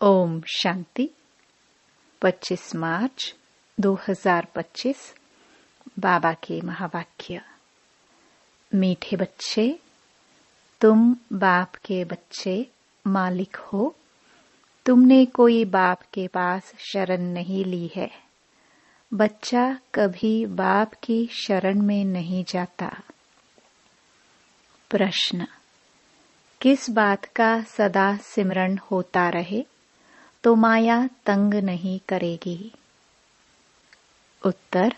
ओम शांति। 25 मार्च 2025 बाबा के महावाक्य। मीठे बच्चे, तुम बाप के बच्चे मालिक हो। तुमने कोई बाप के पास शरण नहीं ली है। बच्चा कभी बाप की शरण में नहीं जाता। प्रश्न, किस बात का सदा सिमरण होता रहे तो माया तंग नहीं करेगी? उत्तर,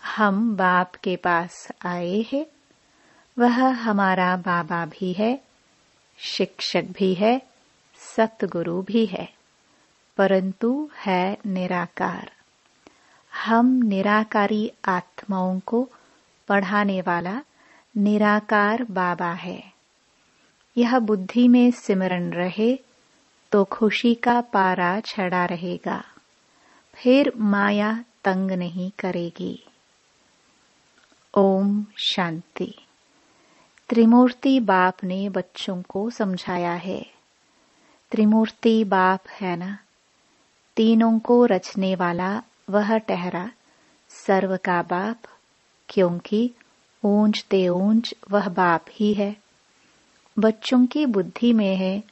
हम बाप के पास आए हैं। वह हमारा बाबा भी है, शिक्षक भी है, सतगुरु भी है, परंतु है निराकार। हम निराकारी आत्माओं को पढ़ाने वाला निराकार बाबा है। यह बुद्धि में सिमरण रहे तो खुशी का पारा चढ़ा रहेगा, फिर माया तंग नहीं करेगी। ओम शांति। त्रिमूर्ति बाप ने बच्चों को समझाया है। त्रिमूर्ति बाप है ना, तीनों को रचने वाला वह ठहरा सर्व का बाप, क्योंकि ऊंचते ऊंच वह बाप ही है। बच्चों की बुद्धि में है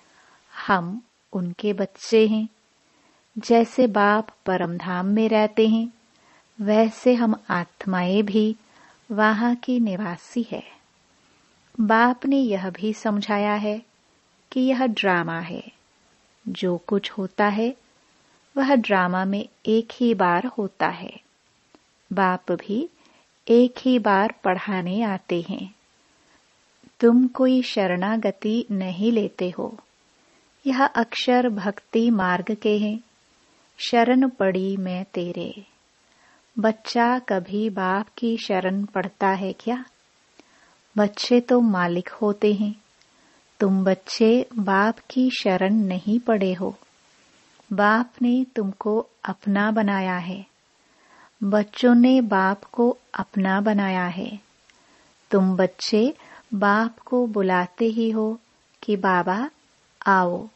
हम उनके बच्चे हैं। जैसे बाप परमधाम में रहते हैं, वैसे हम आत्माएं भी वहां की निवासी है। बाप ने यह भी समझाया है कि यह ड्रामा है। जो कुछ होता है वह ड्रामा में एक ही बार होता है। बाप भी एक ही बार पढ़ाने आते हैं। तुम कोई शरणागति नहीं लेते हो। यह अक्षर भक्ति मार्ग के हैं। शरण पड़ी मैं तेरे। बच्चा कभी बाप की शरण पड़ता है क्या? बच्चे तो मालिक होते हैं। तुम बच्चे बाप की शरण नहीं पड़े हो। बाप ने तुमको अपना बनाया है। बच्चों ने बाप को अपना बनाया है। तुम बच्चे बाप को बुलाते ही हो कि बाबा आओ,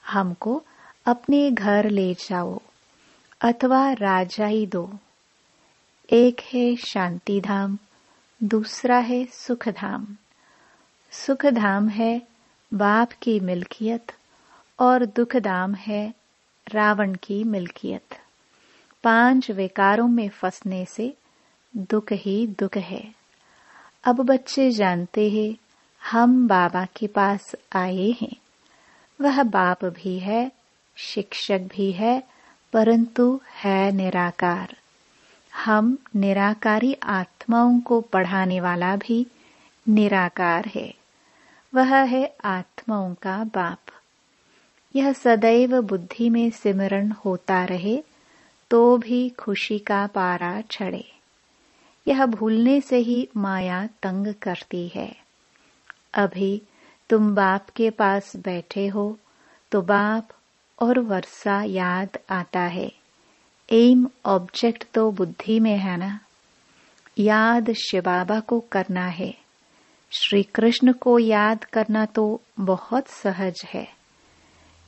हमको अपने घर ले जाओ अथवा राजाई दो। एक है शांति धाम, दूसरा है सुख धाम। सुख धाम है बाप की मिल्कियत और दुख धाम है रावण की मिल्कियत। 5 विकारों में फंसने से दुख ही दुख है। अब बच्चे जानते हैं हम बाबा के पास आए हैं। वह बाप भी है, शिक्षक भी है, परंतु है निराकार। हम निराकारी आत्माओं को पढ़ाने वाला भी निराकार है। वह है आत्माओं का बाप। यह सदैव बुद्धि में सिमरण होता रहे तो भी खुशी का पारा चढ़े। यह भूलने से ही माया तंग करती है। अभी तुम बाप के पास बैठे हो तो बाप और वर्षा याद आता है। एम ऑब्जेक्ट तो बुद्धि में है ना। याद शिव बाबा को करना है। श्री कृष्ण को याद करना तो बहुत सहज है।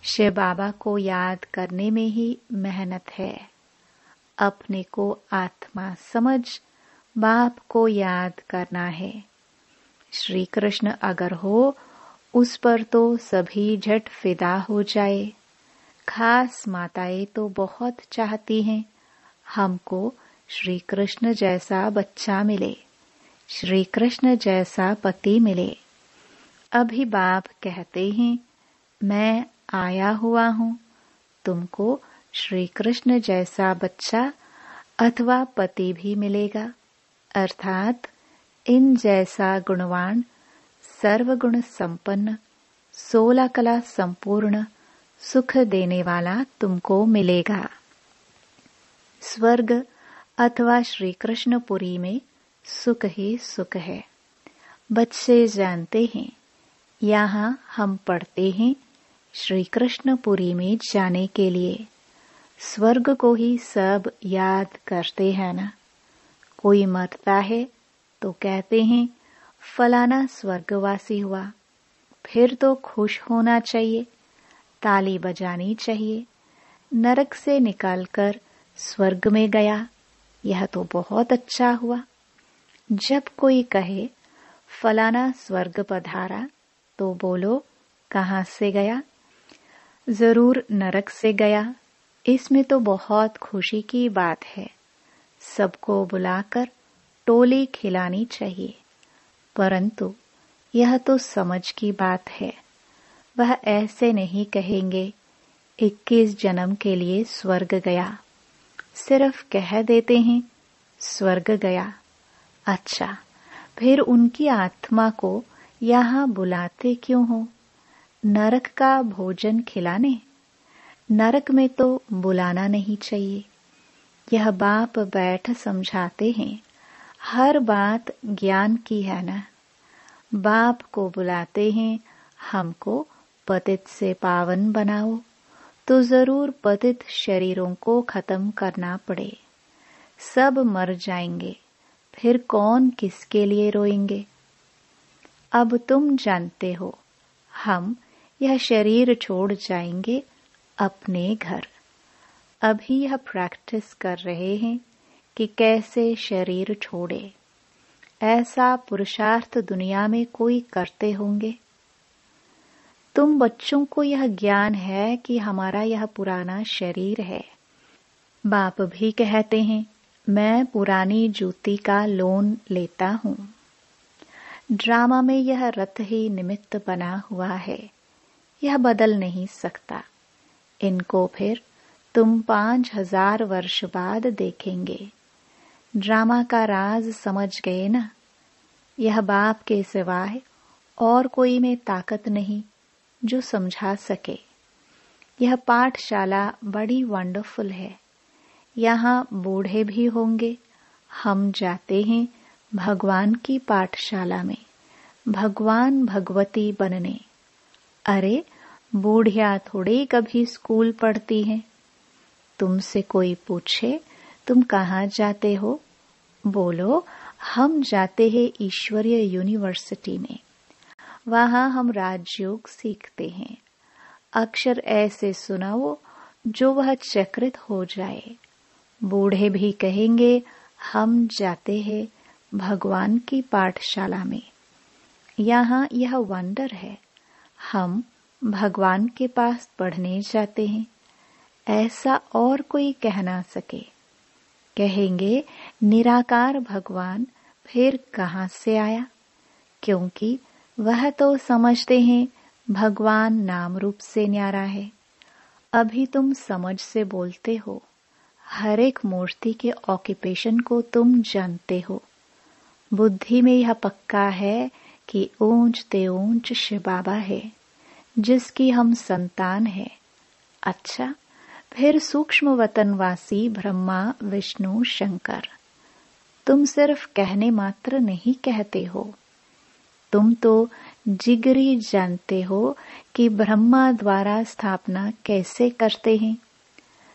शिव बाबा को याद करने में ही मेहनत है। अपने को आत्मा समझ बाप को याद करना है। श्री कृष्ण अगर हो उस पर तो सभी झट फिदा हो जाए। खास माताएं तो बहुत चाहती हैं हमको श्री कृष्ण जैसा बच्चा मिले, श्री कृष्ण जैसा पति मिले। अभी बाप कहते हैं मैं आया हुआ हूँ, तुमको श्री कृष्ण जैसा बच्चा अथवा पति भी मिलेगा, अर्थात इन जैसा गुणवान, सर्वगुण संपन्न, 16 कला संपूर्ण, सुख देने वाला तुमको मिलेगा। स्वर्ग अथवा श्री कृष्णपुरी में सुख ही सुख है। बच्चे जानते हैं यहाँ हम पढ़ते हैं श्री कृष्णपुरी में जाने के लिए। स्वर्ग को ही सब याद करते हैं ना। कोई मरता है तो कहते हैं फलाना स्वर्गवासी हुआ, फिर तो खुश होना चाहिए। ताली बजानी चाहिए, नरक से निकालकर स्वर्ग में गया, यह तो बहुत अच्छा हुआ। जब कोई कहे फलाना स्वर्ग पधारा, तो बोलो कहाँ से गया? जरूर नरक से गया। इसमें तो बहुत खुशी की बात है। सबको बुलाकर टोली खिलानी चाहिए, परंतु यह तो समझ की बात है। वह ऐसे नहीं कहेंगे 21 जन्म के लिए स्वर्ग गया, सिर्फ कह देते हैं स्वर्ग गया। अच्छा, फिर उनकी आत्मा को यहाँ बुलाते क्यों हो? नरक का भोजन खिलाने? नरक में तो बुलाना नहीं चाहिए। यह बाप बैठ समझाते हैं, हर बात ज्ञान की है ना। बाप को बुलाते हैं, हमको पतित से पावन बनाओ, तो जरूर पतित शरीरों को खत्म करना पड़े। सब मर जाएंगे, फिर कौन किसके लिए रोएंगे? अब तुम जानते हो, हम यह शरीर छोड़ जाएंगे अपने घर। अभी यह प्रैक्टिस कर रहे हैं कि कैसे शरीर छोड़े। ऐसा पुरुषार्थ दुनिया में कोई करते होंगे? तुम बच्चों को यह ज्ञान है कि हमारा यह पुराना शरीर है। बाप भी कहते हैं, मैं पुरानी जूती का लोन लेता हूँ। ड्रामा में यह रथ ही निमित्त बना हुआ है, यह बदल नहीं सकता। इनको फिर तुम 5000 वर्ष बाद देखेंगे। ड्रामा का राज समझ गए ना? यह बाप के सिवाय और कोई में ताकत नहीं जो समझा सके। यह पाठशाला बड़ी वंडरफुल है। यहाँ बूढ़े भी होंगे। हम जाते हैं भगवान की पाठशाला में, भगवान भगवती बनने। अरे, बूढ़िया थोड़े कभी स्कूल पढ़ती हैं। तुमसे कोई पूछे तुम कहाँ जाते हो, बोलो हम जाते हैं ईश्वरीय यूनिवर्सिटी में। वहाँ हम राजयोग सीखते हैं। अक्षर ऐसे सुनाओ जो वह चक्रित हो जाए। बूढ़े भी कहेंगे हम जाते हैं भगवान की पाठशाला में। यहाँ यह वंडर है, हम भगवान के पास पढ़ने जाते हैं। ऐसा और कोई कह ना सके। कहेंगे निराकार भगवान फिर कहाँ से आया? क्योंकि वह तो समझते हैं भगवान नाम रूप से न्यारा है। अभी तुम समझ से बोलते हो। हर एक मूर्ति के ऑक्यूपेशन को तुम जानते हो। बुद्धि में यह पक्का है कि ऊंच ते ऊंच शिव बाबा है, जिसकी हम संतान है। अच्छा, फिर सूक्ष्म वतनवासी ब्रह्मा विष्णु शंकर। तुम सिर्फ कहने मात्र नहीं कहते हो, तुम तो जिगरी जानते हो कि ब्रह्मा द्वारा स्थापना कैसे करते हैं।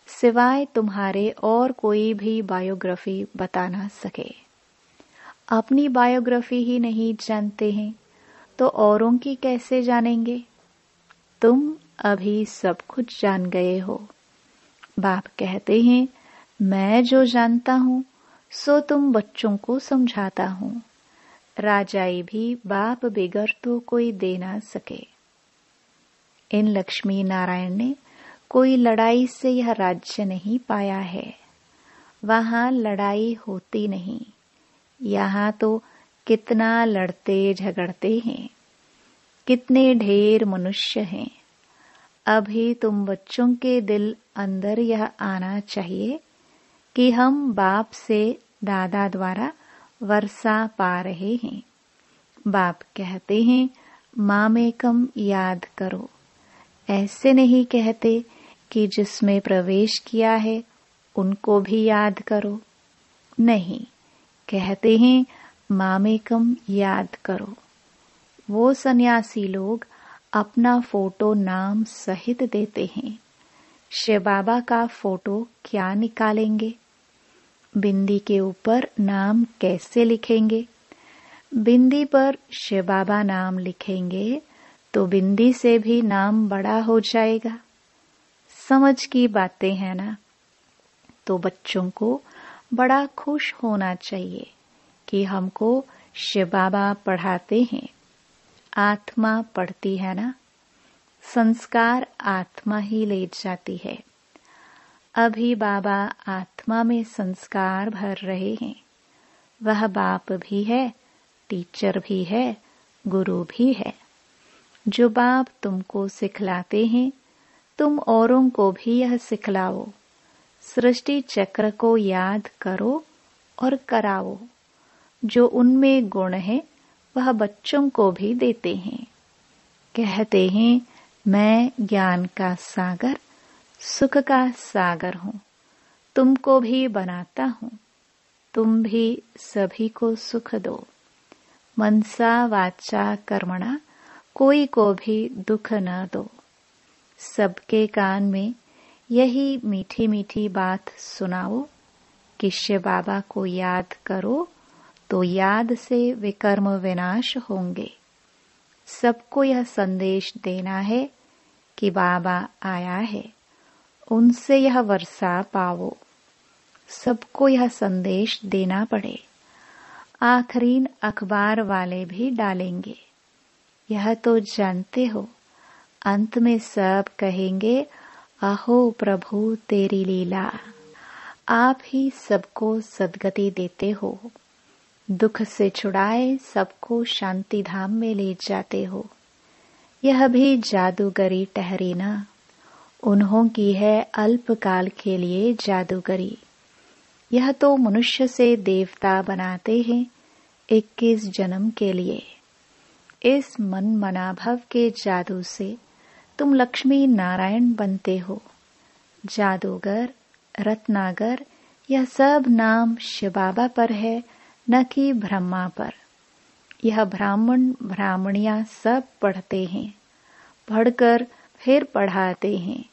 सिवाय तुम्हारे और कोई भी बायोग्राफी बता ना सके। अपनी बायोग्राफी ही नहीं जानते हैं तो औरों की कैसे जानेंगे? तुम अभी सब कुछ जान गए हो। बाप कहते हैं, मैं जो जानता हूँ सो तुम बच्चों को समझाता हूँ। राजाई भी बाप बिगर तो कोई दे ना सके। इन लक्ष्मी नारायण ने कोई लड़ाई से यह राज्य नहीं पाया है। वहाँ लड़ाई होती नहीं। यहाँ तो कितना लड़ते झगड़ते हैं, कितने ढेर मनुष्य हैं। अभी तुम बच्चों के दिल अंदर यह आना चाहिए कि हम बाप से दादा द्वारा वर्षा पा रहे हैं। बाप कहते हैं मामेकम याद करो। ऐसे नहीं कहते कि जिसमें प्रवेश किया है उनको भी याद करो। नहीं, कहते हैं मामेकम याद करो। वो सन्यासी लोग अपना फोटो नाम सहित देते हैं। शिव बाबा का फोटो क्या निकालेंगे? बिंदी के ऊपर नाम कैसे लिखेंगे? बिंदी पर शिव बाबा नाम लिखेंगे तो बिंदी से भी नाम बड़ा हो जाएगा। समझ की बातें हैं ना। तो बच्चों को बड़ा खुश होना चाहिए कि हमको शिव बाबा पढ़ाते हैं। आत्मा पढ़ती है ना। संस्कार आत्मा ही ले जाती है। अभी बाबा आत्मा में संस्कार भर रहे हैं। वह बाप भी है, टीचर भी है, गुरु भी है। जो बाप तुमको सिखलाते हैं, तुम औरों को भी यह सिखलाओ। सृष्टि चक्र को याद करो और कराओ। जो उनमें गुण है वह बच्चों को भी देते हैं। कहते हैं मैं ज्ञान का सागर, सुख का सागर हूँ। तुमको भी बनाता हूँ, तुम भी सभी को सुख दो। मनसा वाचा कर्मणा कोई को भी दुख न दो। सबके कान में यही मीठी मीठी बात सुनाओ कि शिव बाबा को याद करो तो याद से विकर्म विनाश होंगे। सबको यह संदेश देना है कि बाबा आया है, उनसे यह वर्षा पाओ। सबको यह संदेश देना पड़े। आखरीन अखबार वाले भी डालेंगे। यह तो जानते हो, अंत में सब कहेंगे अहो प्रभु तेरी लीला। आप ही सबको सद्गति देते हो। दुख से छुड़ाए सबको शांति धाम में ले जाते हो। यह भी जादूगरी ठहरी ना। उन्हों की है अल्पकाल के लिए जादूगरी। यह तो मनुष्य से देवता बनाते हैं 21 जन्म के लिए। इस मन मनाभव के जादू से तुम लक्ष्मी नारायण बनते हो। जादूगर, रत्नागर, यह सब नाम शिव बाबा पर है, न कि ब्रह्मा पर। यह ब्राह्मण ब्राह्मणियां सब पढ़ते हैं, पढ़कर फिर पढ़ाते हैं।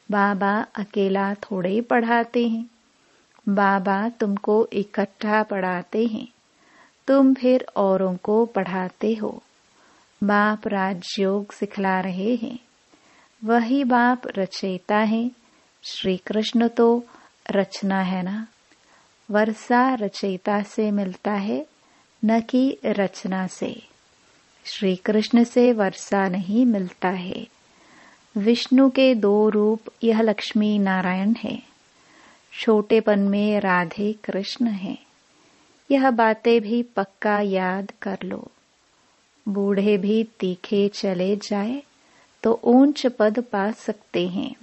बाबा अकेला थोड़े पढ़ाते हैं। बाबा तुमको इकट्ठा पढ़ाते हैं, तुम फिर औरों को पढ़ाते हो। बाप राजयोग सिखला रहे हैं। वही बाप रचयिता है। श्री कृष्ण तो रचना है ना। वर्षा रचयिता से मिलता है, न कि रचना से। श्री कृष्ण से वर्षा नहीं मिलता है। विष्णु के 2 रूप यह लक्ष्मी नारायण है। छोटेपन में राधे कृष्ण है। यह बातें भी पक्का याद कर लो। बूढ़े भी तीखे चले जाए तो ऊंच पद पा सकते हैं।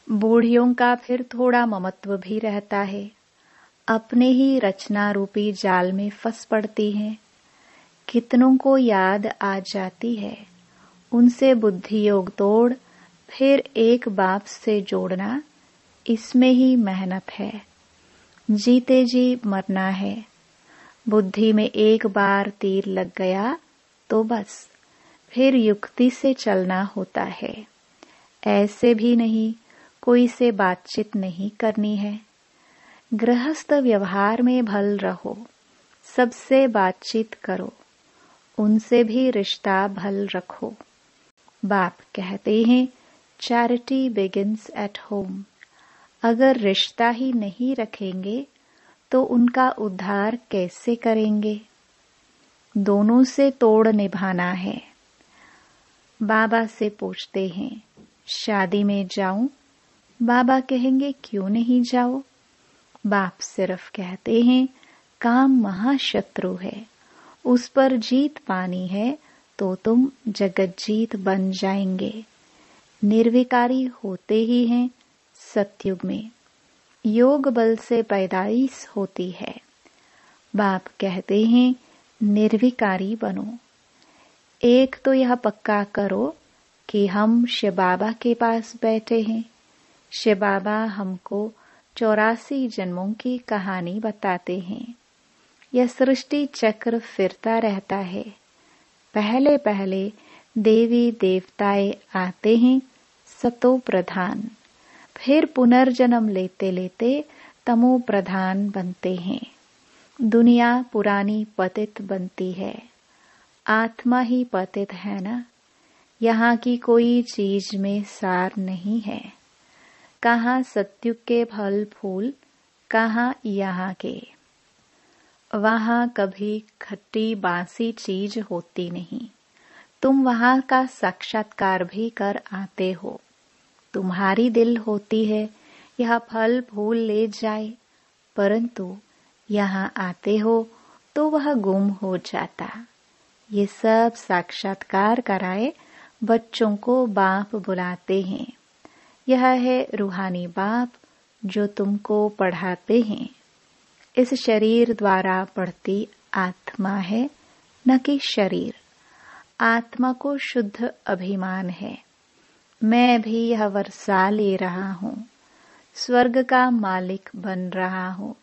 बूढ़ियों का फिर थोड़ा ममत्व भी रहता है। अपने ही रचना रूपी जाल में फंस पड़ती हैं। कितनों को याद आ जाती है। उनसे बुद्धि योग तोड़ फिर एक बाप से जोड़ना, इसमें ही मेहनत है। जीते जी मरना है। बुद्धि में एक बार तीर लग गया तो बस फिर युक्ति से चलना होता है। ऐसे भी नहीं कोई से बातचीत नहीं करनी है। गृहस्थ व्यवहार में भल रहो। सबसे बातचीत करो, उनसे भी रिश्ता भल रखो। बाप कहते हैं चैरिटी बिगिंस एट होम। अगर रिश्ता ही नहीं रखेंगे तो उनका उद्धार कैसे करेंगे। दोनों से तोड़ निभाना है। बाबा से पूछते हैं शादी में जाऊं। बाबा कहेंगे क्यों नहीं जाओ। बाप सिर्फ कहते हैं काम महाशत्रु है, उस पर जीत पानी है तो तुम जगत जीत बन जाएंगे। निर्विकारी होते ही हैं सतयुग में। योग बल से पैदाइश होती है। बाप कहते हैं निर्विकारी बनो। एक तो यह पक्का करो कि हम शिव बाबा के पास बैठे हैं। शिव बाबा हमको 84 जन्मों की कहानी बताते हैं। यह सृष्टि चक्र फिरता रहता है। पहले पहले देवी देवताएं आते हैं सतो प्रधान, फिर पुनर्जन्म लेते लेते तमो प्रधान बनते हैं। दुनिया पुरानी पतित बनती है। आत्मा ही पतित है ना। यहाँ की कोई चीज में सार नहीं है। कहाँ सत्युग के फल फूल, कहाँ यहाँ के। वहाँ कभी खट्टी बासी चीज होती नहीं। तुम वहाँ का साक्षात्कार भी कर आते हो। तुम्हारी दिल होती है यह फल फूल ले जाए, परंतु यहाँ आते हो तो वह गुम हो जाता। ये सब साक्षात्कार कराए बच्चों को बाप बुलाते हैं। यह है रूहानी बाप जो तुमको पढ़ाते हैं। इस शरीर द्वारा पढ़ती आत्मा है, न कि शरीर। आत्मा को शुद्ध अभिमान है, मैं भी यह वर्षा ले रहा हूँ, स्वर्ग का मालिक बन रहा हूँ।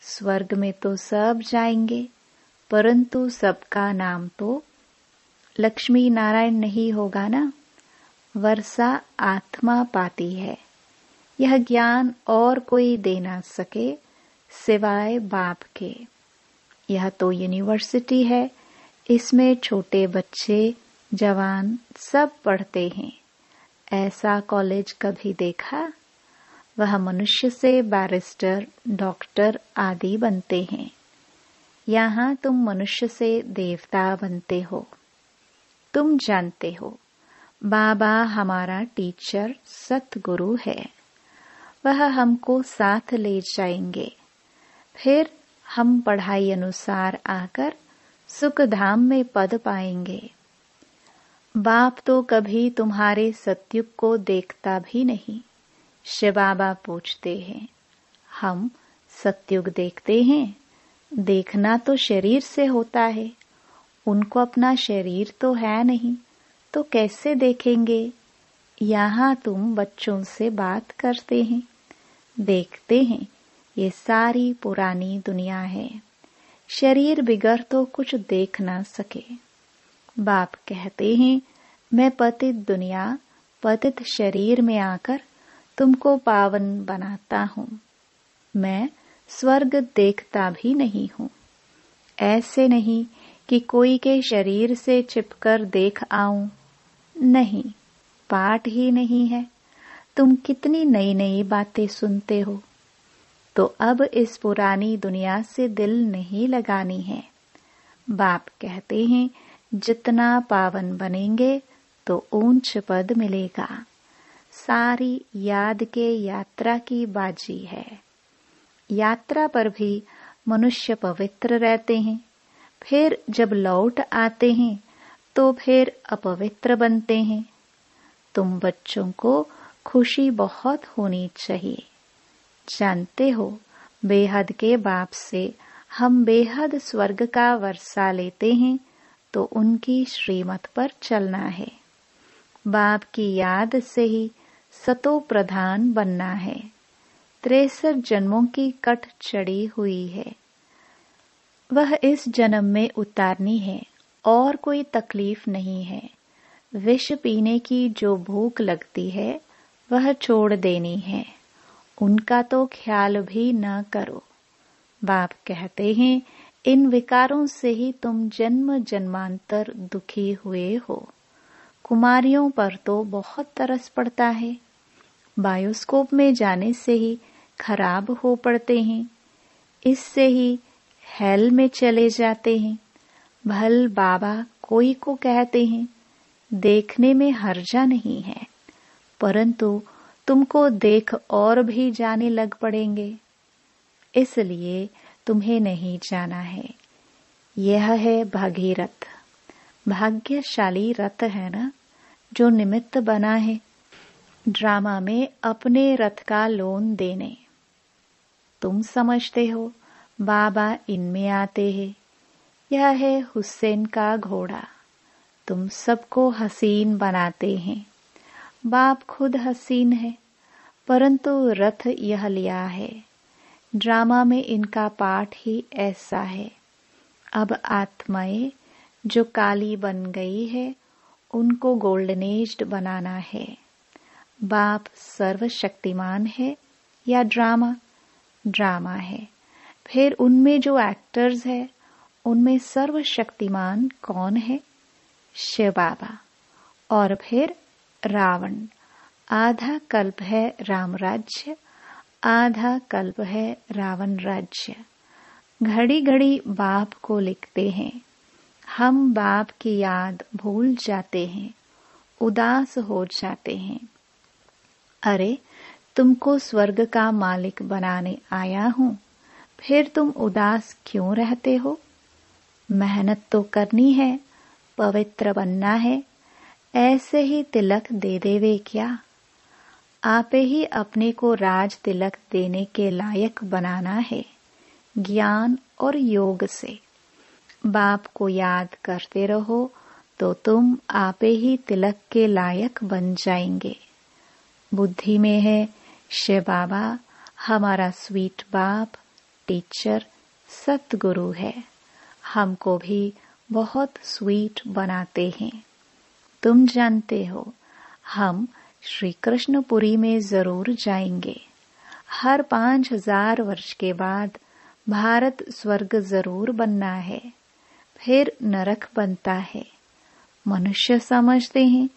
स्वर्ग में तो सब जाएंगे, परंतु सबका नाम तो लक्ष्मी नारायण नहीं होगा ना। वर्षा आत्मा पाती है। यह ज्ञान और कोई दे ना सके सिवाय बाप के। यह तो यूनिवर्सिटी है, इसमें छोटे बच्चे जवान सब पढ़ते हैं। ऐसा कॉलेज कभी देखा? वह मनुष्य से बैरिस्टर, डॉक्टर आदि बनते हैं। यहाँ तुम मनुष्य से देवता बनते हो। तुम जानते हो बाबा हमारा टीचर सतगुरु है। वह हमको साथ ले जाएंगे। फिर हम पढ़ाई अनुसार आकर सुख धाम में पद पाएंगे। बाप तो कभी तुम्हारे सत्युग को देखता भी नहीं। शिव बाबा पूछते हैं, हम सत्युग देखते हैं? देखना तो शरीर से होता है। उनको अपना शरीर तो है नहीं, तो कैसे देखेंगे? यहाँ तुम बच्चों से बात करते हैं, देखते हैं ये सारी पुरानी दुनिया है। शरीर बिगर तो कुछ देख ना सके। बाप कहते हैं, मैं पतित दुनिया, पतित शरीर में आकर तुमको पावन बनाता हूँ। मैं स्वर्ग देखता भी नहीं हूँ। ऐसे नहीं कि कोई के शरीर से चिपकर देख आऊं। नहीं, पाठ ही नहीं है। तुम कितनी नई नई बातें सुनते हो। तो अब इस पुरानी दुनिया से दिल नहीं लगानी है। बाप कहते हैं, जितना पावन बनेंगे तो ऊंच पद मिलेगा। सारी याद के यात्रा की बाजी है। यात्रा पर भी मनुष्य पवित्र रहते हैं, फिर जब लौट आते हैं तो फिर अपवित्र बनते हैं। तुम बच्चों को खुशी बहुत होनी चाहिए। जानते हो, बेहद के बाप से हम बेहद स्वर्ग का वर्षा लेते हैं, तो उनकी श्रीमत पर चलना है। बाप की याद से ही सतो प्रधान बनना है। 63 जन्मों की कट चढ़ी हुई है, वह इस जन्म में उतारनी है। और कोई तकलीफ नहीं है। विष पीने की जो भूख लगती है वह छोड़ देनी है। उनका तो ख्याल भी न करो। बाप कहते हैं, इन विकारों से ही तुम जन्म जन्मांतर दुखी हुए हो। कुमारियों पर तो बहुत तरस पड़ता है। बायोस्कोप में जाने से ही खराब हो पड़ते हैं। इससे ही हेल में चले जाते हैं। भल बाबा कोई को कहते हैं, देखने में हर्जा नहीं है, परंतु तुमको देख और भी जाने लग पड़ेंगे। इसलिए तुम्हें नहीं जाना है। यह है भागीरथ, भाग्यशाली रथ है ना, जो निमित्त बना है ड्रामा में अपने रथ का लोन देने। तुम समझते हो बाबा इनमें आते हैं। यह है हुसैन का घोड़ा। तुम सबको हसीन बनाते हैं। बाप खुद हसीन है, परंतु रथ यह लिया है। ड्रामा में इनका पाठ ही ऐसा है। अब आत्माएं जो काली बन गई है, उनको गोल्डनेज्ड बनाना है। बाप सर्वशक्तिमान है या ड्रामा? ड्रामा है। फिर उनमें जो एक्टर्स है, उनमें सर्वशक्तिमान कौन है? शिव बाबा। और फिर रावण। आधा कल्प है राम राज्य, आधा कल्प है रावण राज्य। घड़ी घड़ी बाप को लिखते हैं, हम बाप की याद भूल जाते हैं, उदास हो जाते हैं। अरे तुमको स्वर्ग का मालिक बनाने आया हूं, फिर तुम उदास क्यों रहते हो? मेहनत तो करनी है, पवित्र बनना है, ऐसे ही तिलक दे देवे क्या? आपे ही अपने को राज तिलक देने के लायक बनाना है, ज्ञान और योग से। बाप को याद करते रहो तो तुम आपे ही तिलक के लायक बन जाएंगे। बुद्धि में है शिव बाबा हमारा स्वीट बाप, टीचर, सतगुरु है, हमको भी बहुत स्वीट बनाते हैं। तुम जानते हो हम श्री कृष्णपुरी में जरूर जाएंगे। हर 5000 वर्ष के बाद भारत स्वर्ग जरूर बनना है, फिर नरक बनता है। मनुष्य समझते हैं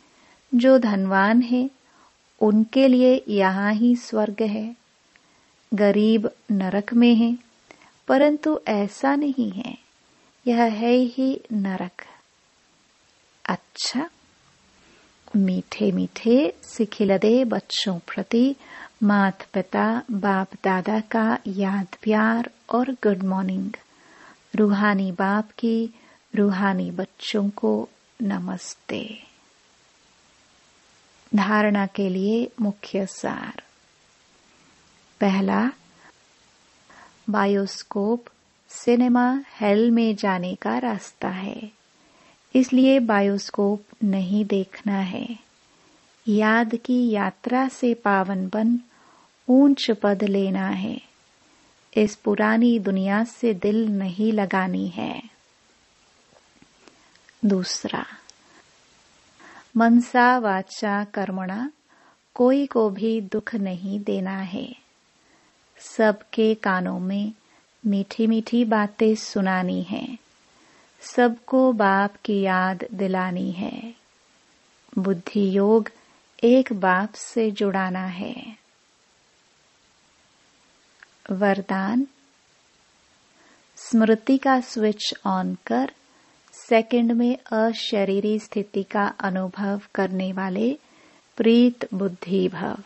जो धनवान है उनके लिए यहाँ ही स्वर्ग है, गरीब नरक में है, परंतु ऐसा नहीं है, यह है ही नरक। अच्छा, मीठे मीठे सिखिलदे बच्चों प्रति माता पिता बाप दादा का याद प्यार और गुड मॉर्निंग। रूहानी बाप की रूहानी बच्चों को नमस्ते। धारणा के लिए मुख्य सार। पहला, बायोस्कोप सिनेमा हॉल में जाने का रास्ता है, इसलिए बायोस्कोप नहीं देखना है। याद की यात्रा से पावन बन ऊंच पद लेना है। इस पुरानी दुनिया से दिल नहीं लगानी है। दूसरा, मनसा वाचा कर्मणा कोई को भी दुख नहीं देना है। सबके कानों में मीठी मीठी बातें सुनानी है, सबको बाप की याद दिलानी है। बुद्धि योग एक बाप से जुड़ाना है। वरदान, स्मृति का स्विच ऑन कर सेकंड में अशरीरी स्थिति का अनुभव करने वाले प्रीत बुद्धि भव।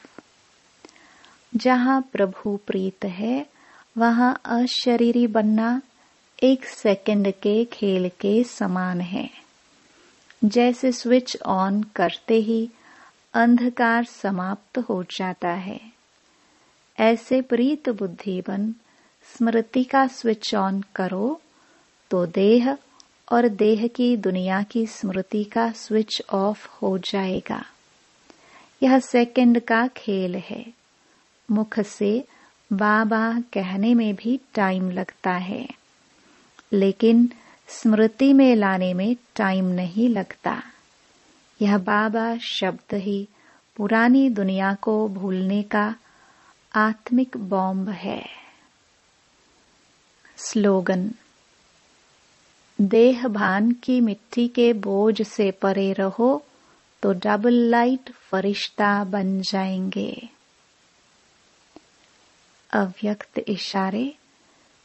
जहाँ प्रभु प्रीत है वहाँ अशरीरी बनना एक सेकंड के खेल के समान है। जैसे स्विच ऑन करते ही अंधकार समाप्त हो जाता है, ऐसे प्रीत बुद्धि बन स्मृति का स्विच ऑन करो तो देह और देह की दुनिया की स्मृति का स्विच ऑफ हो जाएगा। यह सेकंड का खेल है। मुख से बाबा कहने में भी टाइम लगता है, लेकिन स्मृति में लाने में टाइम नहीं लगता। यह बाबा शब्द ही पुरानी दुनिया को भूलने का आत्मिक बॉम्ब है। स्लोगन, देह भान की मिट्टी के बोझ से परे रहो तो डबल लाइट फरिश्ता बन जाएंगे। अव्यक्त इशारे,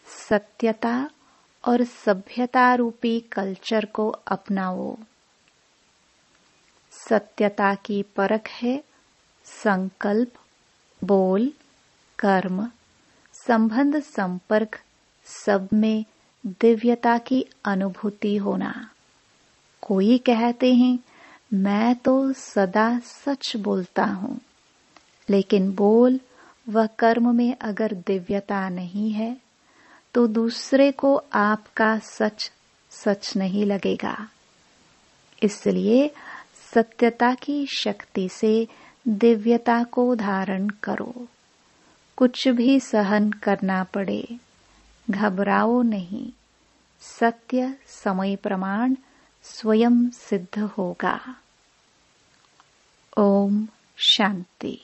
सत्यता और सभ्यता रूपी कल्चर को अपनाओ। सत्यता की परख है संकल्प, बोल, कर्म, संबंध, संपर्क सब में दिव्यता की अनुभूति होना। कोई कहते हैं मैं तो सदा सच बोलता हूँ, लेकिन बोल व कर्म में अगर दिव्यता नहीं है तो दूसरे को आपका सच सच नहीं लगेगा। इसलिए सत्यता की शक्ति से दिव्यता को धारण करो। कुछ भी सहन करना पड़े, घबराओ नहीं। सत्य समय प्रमाण स्वयं सिद्ध होगा। ओम शांति।